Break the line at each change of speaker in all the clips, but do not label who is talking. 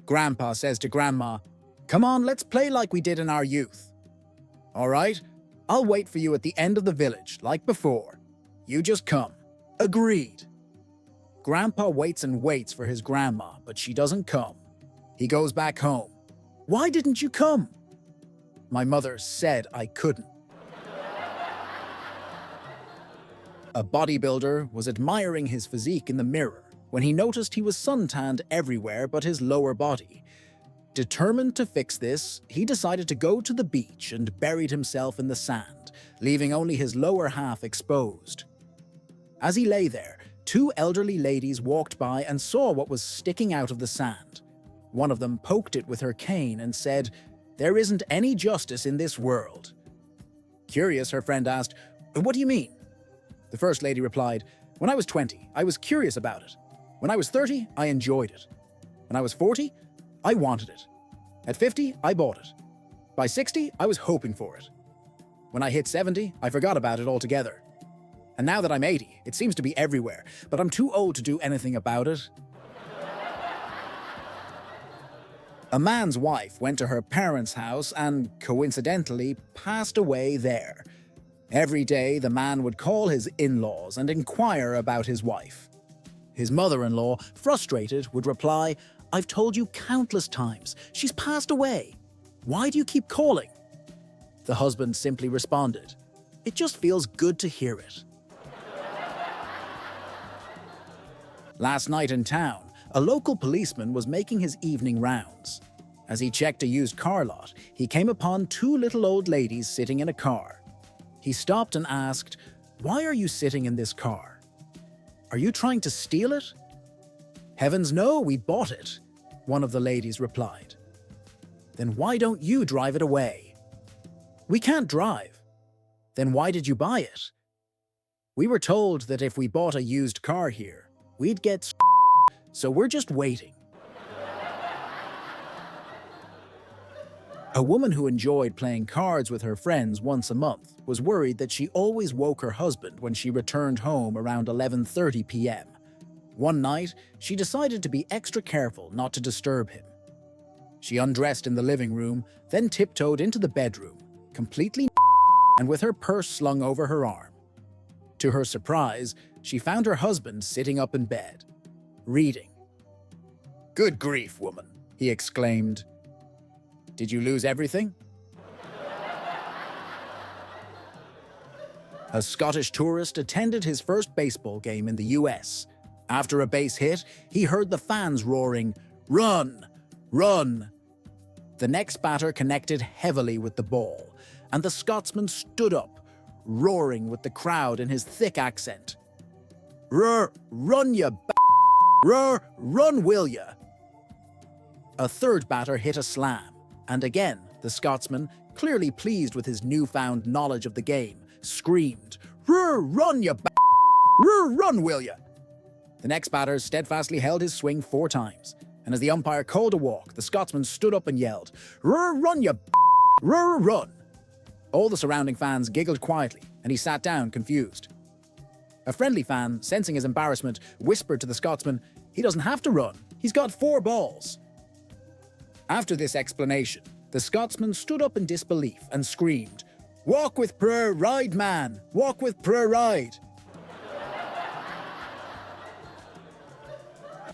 Grandpa says to Grandma, "Come on, let's play like we did in our youth." "All right, I'll wait for you at the end of the village, like before. You just come." "Agreed." Grandpa waits and waits for his grandma, but she doesn't come. He goes back home. "Why didn't you come?" "My mother said I couldn't." A bodybuilder was admiring his physique in the mirror when he noticed he was suntanned everywhere but his lower body. Determined to fix this, he decided to go to the beach and buried himself in the sand, leaving only his lower half exposed. As he lay there, two elderly ladies walked by and saw what was sticking out of the sand. One of them poked it with her cane and said, "There isn't any justice in this world." Curious, her friend asked, "What do you mean?" The first lady replied, "When I was 20, I was curious about it. When I was 30, I enjoyed it. When I was 40, I wanted it. At 50, I bought it. By 60, I was hoping for it. When I hit 70, I forgot about it altogether. And now that I'm 80, it seems to be everywhere, but I'm too old to do anything about it." A man's wife went to her parents' house and, coincidentally, passed away there. Every day, the man would call his in-laws and inquire about his wife. His mother-in-law, frustrated, would reply, "I've told you countless times, she's passed away. Why do you keep calling?" The husband simply responded, "It just feels good to hear it." Last night in town, a local policeman was making his evening rounds. As he checked a used car lot, he came upon two little old ladies sitting in a car. He stopped and asked, "Why are you sitting in this car? Are you trying to steal it?" "Heavens no, we bought it," one of the ladies replied. "Then why don't you drive it away?" "We can't drive." "Then why did you buy it?" "We were told that if we bought a used car here, we'd get so we're just waiting." A woman who enjoyed playing cards with her friends once a month was worried that she always woke her husband when she returned home around 11:30 p.m. One night, she decided to be extra careful not to disturb him. She undressed in the living room, then tiptoed into the bedroom, completely and with her purse slung over her arm. To her surprise, she found her husband sitting up in bed, reading. "Good grief, woman," he exclaimed. "Did you lose everything?" A Scottish tourist attended his first baseball game in the US. After a base hit, he heard the fans roaring, "Run! Run!" The next batter connected heavily with the ball, and the Scotsman stood up, roaring with the crowd in his thick accent. Run ya run will ya." A third batter hit a slam, and again the Scotsman, clearly pleased with his newfound knowledge of the game, screamed, Run ya run will ya." The next batter steadfastly held his swing 4 times, and as the umpire called a walk, the Scotsman stood up and yelled, Run ya run." All the surrounding fans giggled quietly, and he sat down confused. A friendly fan, sensing his embarrassment, whispered to the Scotsman, "He doesn't have to run, he's got 4 balls." After this explanation, the Scotsman stood up in disbelief and screamed, "Walk with prayer, ride, man! Walk with prayer, ride!"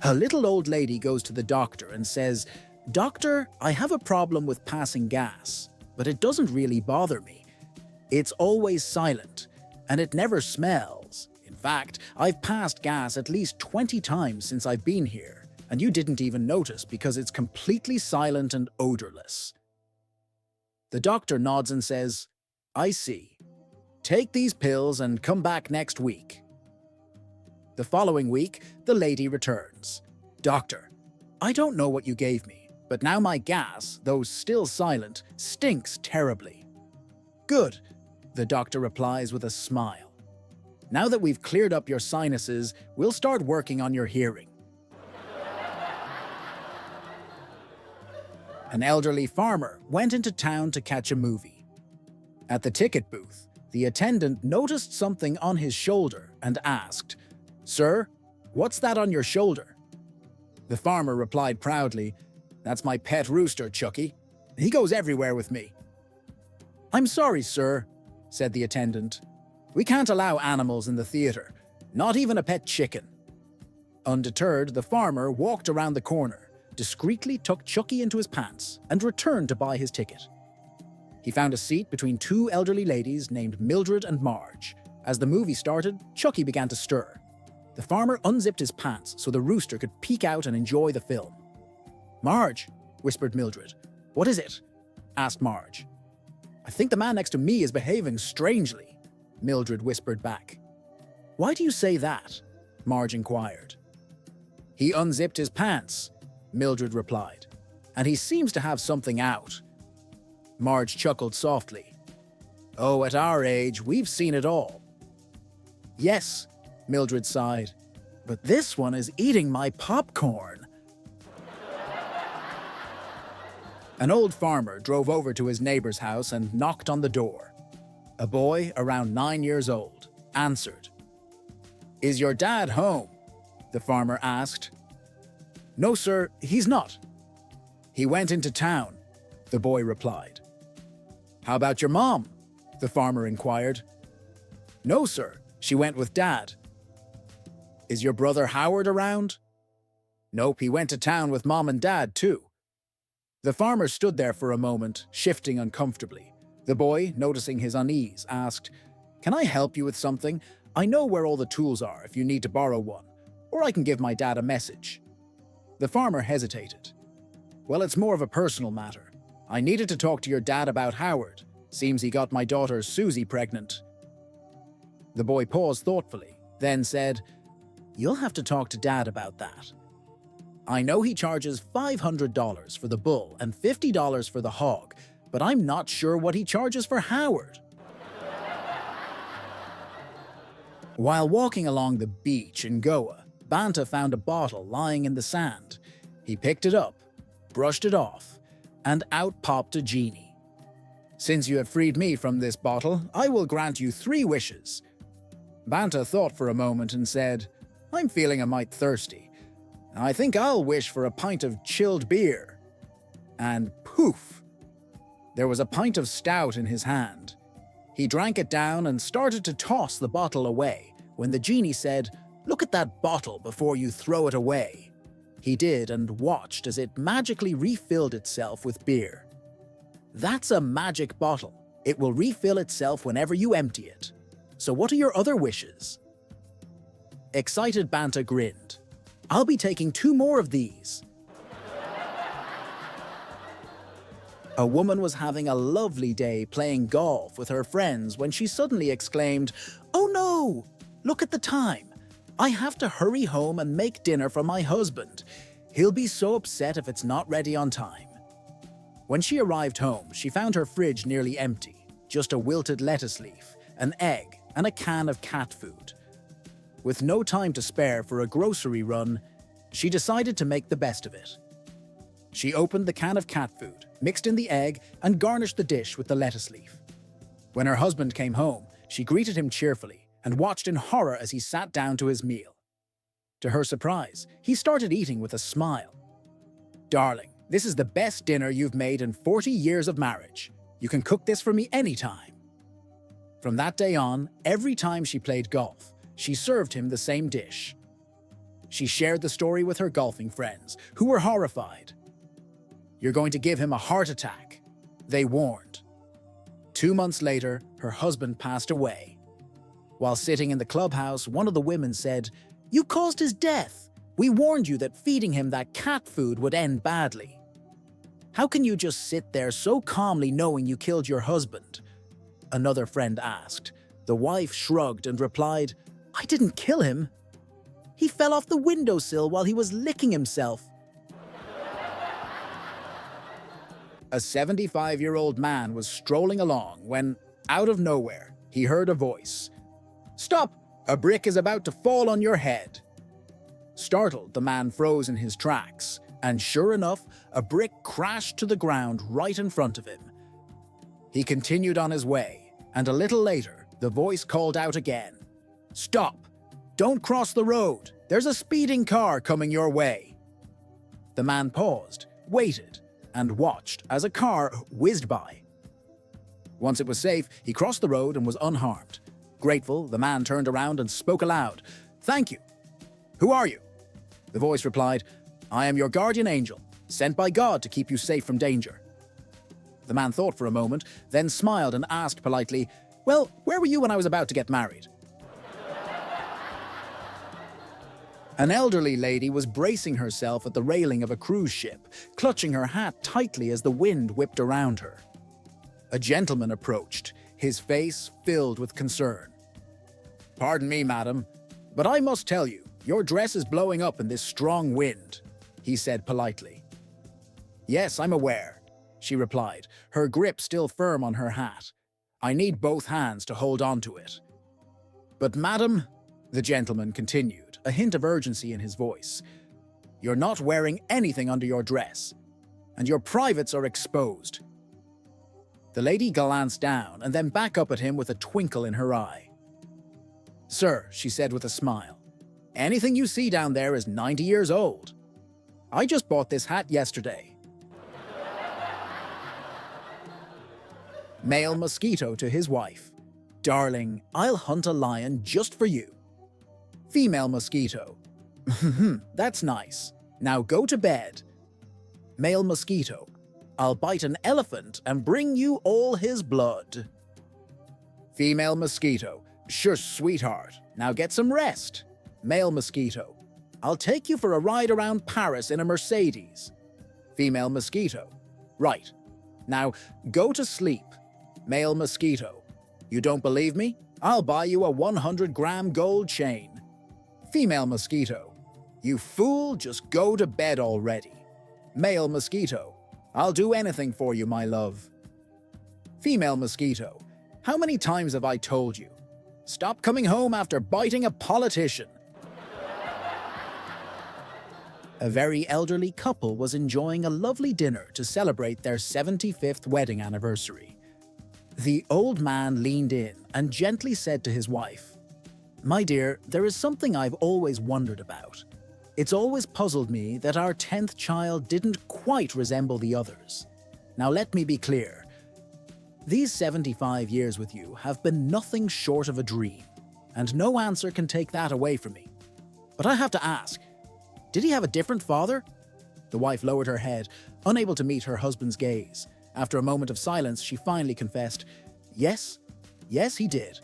A little old lady goes to the doctor and says, "Doctor, I have a problem with passing gas, but it doesn't really bother me. It's always silent, and it never smells. In fact, I've passed gas at least 20 times since I've been here, and you didn't even notice because it's completely silent and odorless." The doctor nods and says, "I see. Take these pills and come back next week." The following week, the lady returns. "Doctor, I don't know what you gave me, but now my gas, though still silent, stinks terribly." "Good," the doctor replies with a smile. "Now that we've cleared up your sinuses, we'll start working on your hearing." An elderly farmer went into town to catch a movie. At the ticket booth, the attendant noticed something on his shoulder and asked, "Sir, what's that on your shoulder?" The farmer replied proudly, That's my pet rooster, Chucky. He goes everywhere with me." "I'm sorry, sir," said the attendant. "We can't allow animals in the theater, not even a pet chicken." Undeterred, the farmer walked around the corner, discreetly tucked Chucky into his pants, and returned to buy his ticket. He found a seat between two elderly ladies named Mildred and Marge. As the movie started, Chucky began to stir. The farmer unzipped his pants so the rooster could peek out and enjoy the film. "Marge," whispered Mildred. "What is it?" asked Marge. "I think the man next to me is behaving strangely," Mildred whispered back. "Why do you say that?" Marge inquired. "He unzipped his pants," Mildred replied, "and he seems to have something out." Marge chuckled softly. "Oh, at our age, we've seen it all." "Yes," Mildred sighed, "but this one is eating my popcorn." An old farmer drove over to his neighbor's house and knocked on the door. A boy, around 9 years old, answered. "Is your dad home?" the farmer asked. "No, sir, he's not." "He went into town," the boy replied. "How about your mom?" the farmer inquired. "No, sir, she went with Dad." "Is your brother Howard around?" "Nope, he went to town with Mom and Dad, too." The farmer stood there for a moment, shifting uncomfortably. The boy, noticing his unease, asked, "Can I help you with something? I know where all the tools are if you need to borrow one, or I can give my dad a message." The farmer hesitated. "Well, it's more of a personal matter. I needed to talk to your dad about Howard. Seems he got my daughter Susie pregnant." The boy paused thoughtfully, then said, "You'll have to talk to Dad about that. I know he charges $500 for the bull and $50 for the hog, but I'm not sure what he charges for Howard." While walking along the beach in Goa, Banta found a bottle lying in the sand. He picked it up, brushed it off, and out popped a genie. "Since you have freed me from this bottle, I will grant you 3 wishes." Banta thought for a moment and said, "I'm feeling a mite thirsty. I think I'll wish for a pint of chilled beer." And poof! There was a pint of stout in his hand. He drank it down and started to toss the bottle away when the genie said, "Look at that bottle before you throw it away." He did and watched as it magically refilled itself with beer. "That's a magic bottle. It will refill itself whenever you empty it. So what are your other wishes?" Excited Banta grinned. "I'll be taking 2 more of these." A woman was having a lovely day playing golf with her friends when she suddenly exclaimed, "Oh no! Look at the time. I have to hurry home and make dinner for my husband. He'll be so upset if it's not ready on time." When she arrived home, she found her fridge nearly empty, just a wilted lettuce leaf, an egg, and a can of cat food. With no time to spare for a grocery run, she decided to make the best of it. She opened the can of cat food, mixed in the egg, and garnished the dish with the lettuce leaf. When her husband came home, she greeted him cheerfully and watched in horror as he sat down to his meal. To her surprise, he started eating with a smile. "Darling, this is the best dinner you've made in 40 years of marriage. You can cook this for me anytime." From that day on, every time she played golf, she served him the same dish. She shared the story with her golfing friends, who were horrified. "You're going to give him a heart attack," they warned. 2 months later, her husband passed away. While sitting in the clubhouse, one of the women said, "You caused his death. We warned you that feeding him that cat food would end badly. How can you just sit there so calmly knowing you killed your husband?" Another friend asked. The wife shrugged and replied, "I didn't kill him. He fell off the windowsill while he was licking himself." A 75-year-old man was strolling along when, out of nowhere, he heard a voice. "Stop! A brick is about to fall on your head." Startled, the man froze in his tracks, and sure enough, a brick crashed to the ground right in front of him. He continued on his way, and a little later, the voice called out again. "Stop! Don't cross the road! There's a speeding car coming your way." The man paused, waited, and watched as a car whizzed by. Once it was safe, he crossed the road and was unharmed. Grateful, the man turned around and spoke aloud. "Thank you. Who are you?" The voice replied, "I am your guardian angel, sent by God to keep you safe from danger." The man thought for a moment, then smiled and asked politely, "Well, where were you when I was about to get married?" An elderly lady was bracing herself at the railing of a cruise ship, clutching her hat tightly as the wind whipped around her. A gentleman approached, his face filled with concern. "Pardon me, madam, but I must tell you, your dress is blowing up in this strong wind," he said politely. "Yes, I'm aware," she replied, her grip still firm on her hat. "I need both hands to hold on to it." "But madam," the gentleman continued, a hint of urgency in his voice, "you're not wearing anything under your dress, and your privates are exposed." The lady glanced down and then back up at him with a twinkle in her eye. "Sir," she said with a smile, "anything you see down there is 90 years old. I just bought this hat yesterday." Male mosquito to his wife. "Darling, I'll hunt a lion just for you." Female mosquito. "That's nice. Now go to bed." Male mosquito. "I'll bite an elephant and bring you all his blood." Female mosquito. "Sure, sweetheart. Now get some rest." Male mosquito. "I'll take you for a ride around Paris in a Mercedes." Female mosquito. "Right. Now go to sleep." Male mosquito. "You don't believe me? I'll buy you a 100-gram gold chain." Female mosquito. "You fool, just go to bed already." Male mosquito. "I'll do anything for you, my love." Female mosquito. "How many times have I told you? Stop coming home after biting a politician." A very elderly couple was enjoying a lovely dinner to celebrate their 75th wedding anniversary. The old man leaned in and gently said to his wife, "My dear, there is something I've always wondered about. It's always puzzled me that our 10th child didn't quite resemble the others. Now let me be clear. These 75 years with you have been nothing short of a dream, and no answer can take that away from me. But I have to ask, did he have a different father?" The wife lowered her head, unable to meet her husband's gaze. After a moment of silence, she finally confessed, Yes, he did."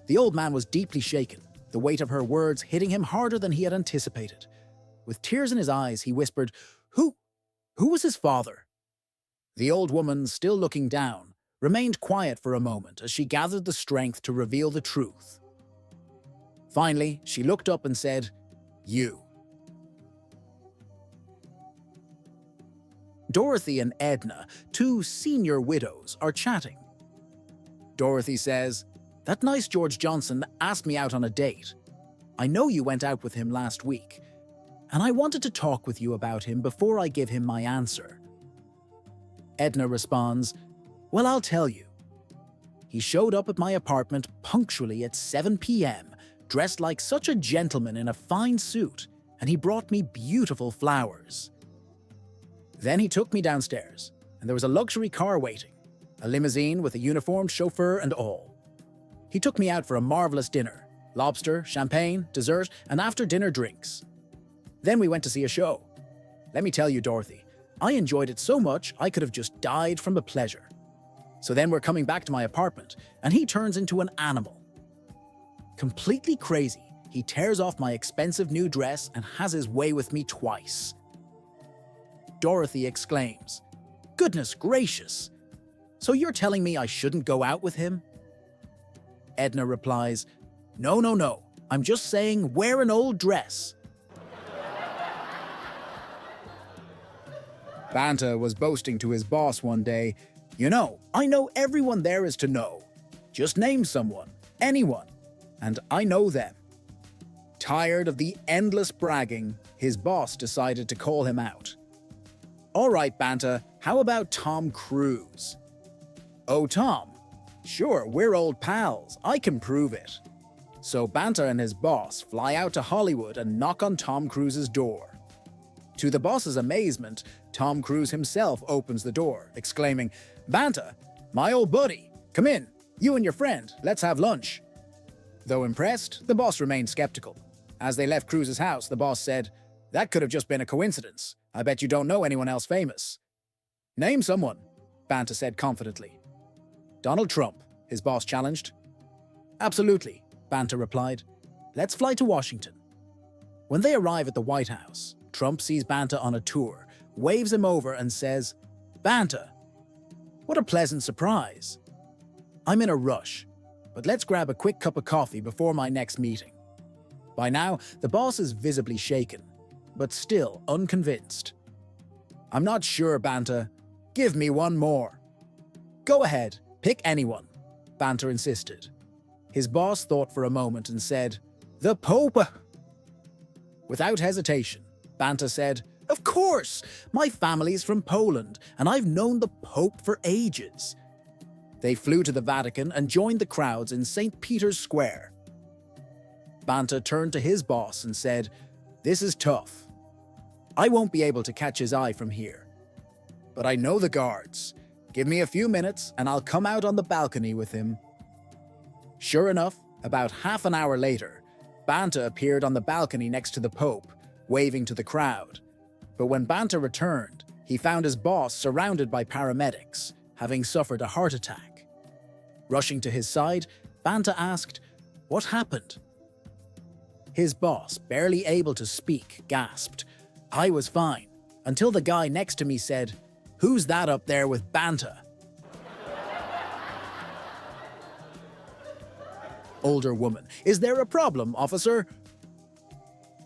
The old man was deeply shaken, the weight of her words hitting him harder than he had anticipated. With tears in his eyes, he whispered, Who was his father?" The old woman, still looking down, remained quiet for a moment as she gathered the strength to reveal the truth. Finally, she looked up and said, "You." Dorothy and Edna, two senior widows, are chatting. Dorothy says, "That nice George Johnson asked me out on a date. I know you went out with him last week, and I wanted to talk with you about him before I give him my answer." Edna responds, "Well, I'll tell you. He showed up at my apartment punctually at 7 p.m., dressed like such a gentleman in a fine suit, and he brought me beautiful flowers. Then he took me downstairs, and there was a luxury car waiting, a limousine with a uniformed chauffeur and all. He took me out for a marvelous dinner, lobster, champagne, dessert, and after-dinner drinks. Then we went to see a show. Let me tell you, Dorothy, I enjoyed it so much I could have just died from the pleasure. So then we're coming back to my apartment, and he turns into an animal. Completely crazy, he tears off my expensive new dress and has his way with me twice." Dorothy exclaims, "Goodness gracious! So you're telling me I shouldn't go out with him?" Edna replies, No. I'm just saying wear an old dress." Banta was boasting to his boss one day, I know everyone there is to know. Just name someone, anyone, and I know them." Tired of the endless bragging, his boss decided to call him out. "All right, Banta, how about Tom Cruise?" "Oh, Tom? Sure, we're old pals. I can prove it." So Banta and his boss fly out to Hollywood and knock on Tom Cruise's door. To the boss's amazement, Tom Cruise himself opens the door, exclaiming, "Banta, my old buddy, come in. You and your friend, let's have lunch." Though impressed, the boss remained skeptical. As they left Cruise's house, the boss said, "That could have just been a coincidence. I bet you don't know anyone else famous." "Name someone," Banta said confidently. "Donald Trump," his boss challenged. "Absolutely," Banta replied. "Let's fly to Washington." When they arrive at the White House, Trump sees Banta on a tour, waves him over and says, "Banta, what a pleasant surprise. I'm in a rush, but let's grab a quick cup of coffee before my next meeting." By now, the boss is visibly shaken, but still unconvinced. "I'm not sure, Banta. Give me one more." "Go ahead, pick anyone," Banta insisted. His boss thought for a moment and said, "The Pope." Without hesitation, Banta said, "Of course! My family's from Poland, and I've known the Pope for ages." They flew to the Vatican and joined the crowds in St. Peter's Square. Banta turned to his boss and said, "This is tough. I won't be able to catch his eye from here. But I know the guards. Give me a few minutes and I'll come out on the balcony with him." Sure enough, about half an hour later, Banta appeared on the balcony next to the Pope, waving to the crowd. But when Banta returned, he found his boss surrounded by paramedics, having suffered a heart attack. Rushing to his side, Banta asked, "What happened?" His boss, barely able to speak, gasped, "I was fine," until the guy next to me said, "Who's that up there with Banta?" Older woman, "Is there a problem, officer?"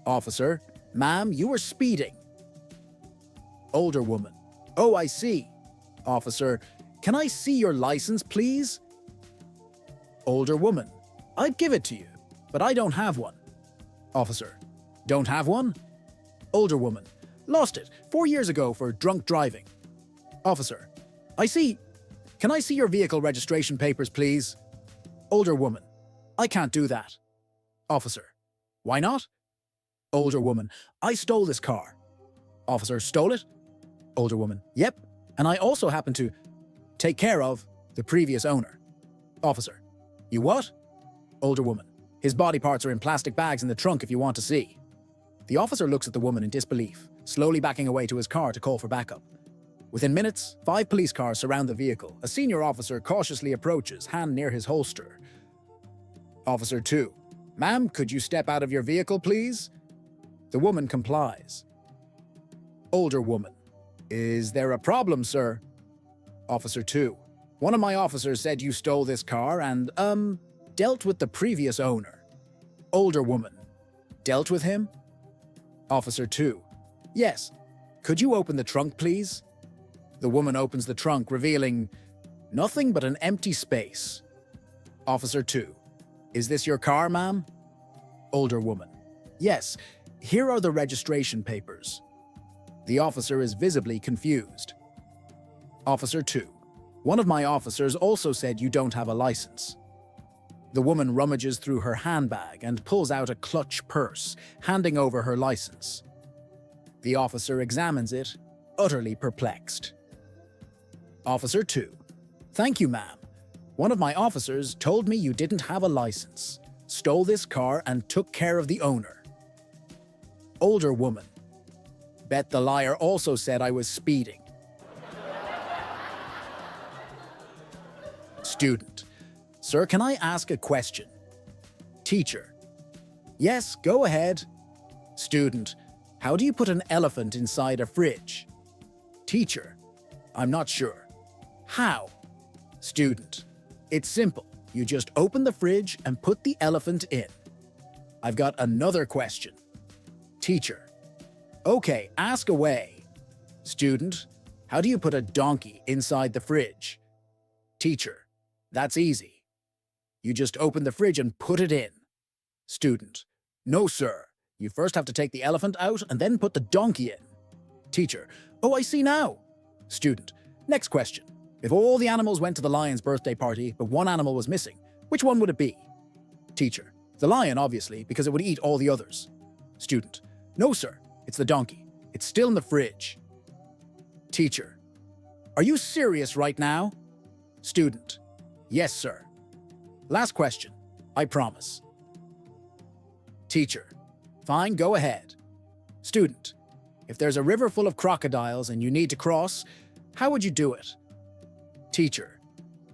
Officer, "Ma'am, you were speeding." Older woman, "Oh, I see." Officer, "Can I see your license, please?" Older woman, "I'd give it to you, but I don't have one." Officer, "Don't have one?" Older woman, "Lost it 4 years ago for drunk driving." Officer, "I see. Can I see your vehicle registration papers, please?" Older woman, "I can't do that." Officer, "Why not?" Older woman, "I stole this car." Officer, "Stole it?" Older woman, "Yep, and I also happen to take care of the previous owner." Officer, "You what?" Older woman, "His body parts are in plastic bags in the trunk if you want to see." The officer looks at the woman in disbelief, slowly backing away to his car to call for backup. Within minutes, 5 police cars surround the vehicle. A senior officer cautiously approaches, hand near his holster. Officer 2, "Ma'am, could you step out of your vehicle, please?" The woman complies. Older woman, "Is there a problem, sir?" Officer 2, "One of my officers said you stole this car and, dealt with the previous owner." Older woman, "Dealt with him?" Officer 2, "Yes. Could you open the trunk, please?" The woman opens the trunk, revealing nothing but an empty space. Officer 2, "Is this your car, ma'am?" Older woman, "Yes. Here are the registration papers." The officer is visibly confused. Officer 2, "One of my officers also said you don't have a license." The woman rummages through her handbag and pulls out a clutch purse, handing over her license. The officer examines it, utterly perplexed. Officer 2, "Thank you, ma'am. One of my officers told me you didn't have a license, stole this car, and took care of the owner." Older woman, "Bet the liar also said I was speeding." Student, "Sir, can I ask a question?" Teacher, "Yes, go ahead." Student, "How do you put an elephant inside a fridge?" Teacher, "I'm not sure." "How?" Student, "It's simple. You just open the fridge and put the elephant in." "I've got another question." Teacher, "Okay, ask away." Student, "How do you put a donkey inside the fridge?" Teacher, "That's easy. You just open the fridge and put it in." Student, "No, sir. You first have to take the elephant out and then put the donkey in." Teacher, "Oh, I see now." Student, "Next question. If all the animals went to the lion's birthday party, but one animal was missing, which one would it be?" Teacher, "The lion, obviously, because it would eat all the others." Student, "No, sir. It's the donkey. It's still in the fridge." Teacher: Are you serious right now? Student: Yes, sir. Last question. I promise. Teacher: Fine, go ahead. Student: If there's a river full of crocodiles and you need to cross, how would you do it? Teacher: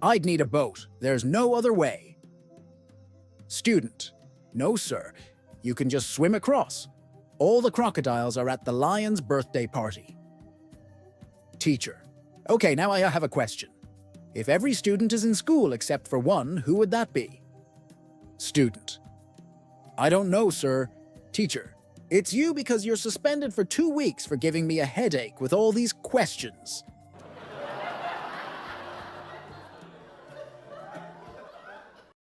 I'd need a boat. There's no other way. Student: No, sir. You can just swim across. All the crocodiles are at the lion's birthday party. Teacher: Okay, now I have a question. If every student is in school except for one, who would that be? Student: I don't know, sir. Teacher: It's you because you're suspended for 2 weeks for giving me a headache with all these questions.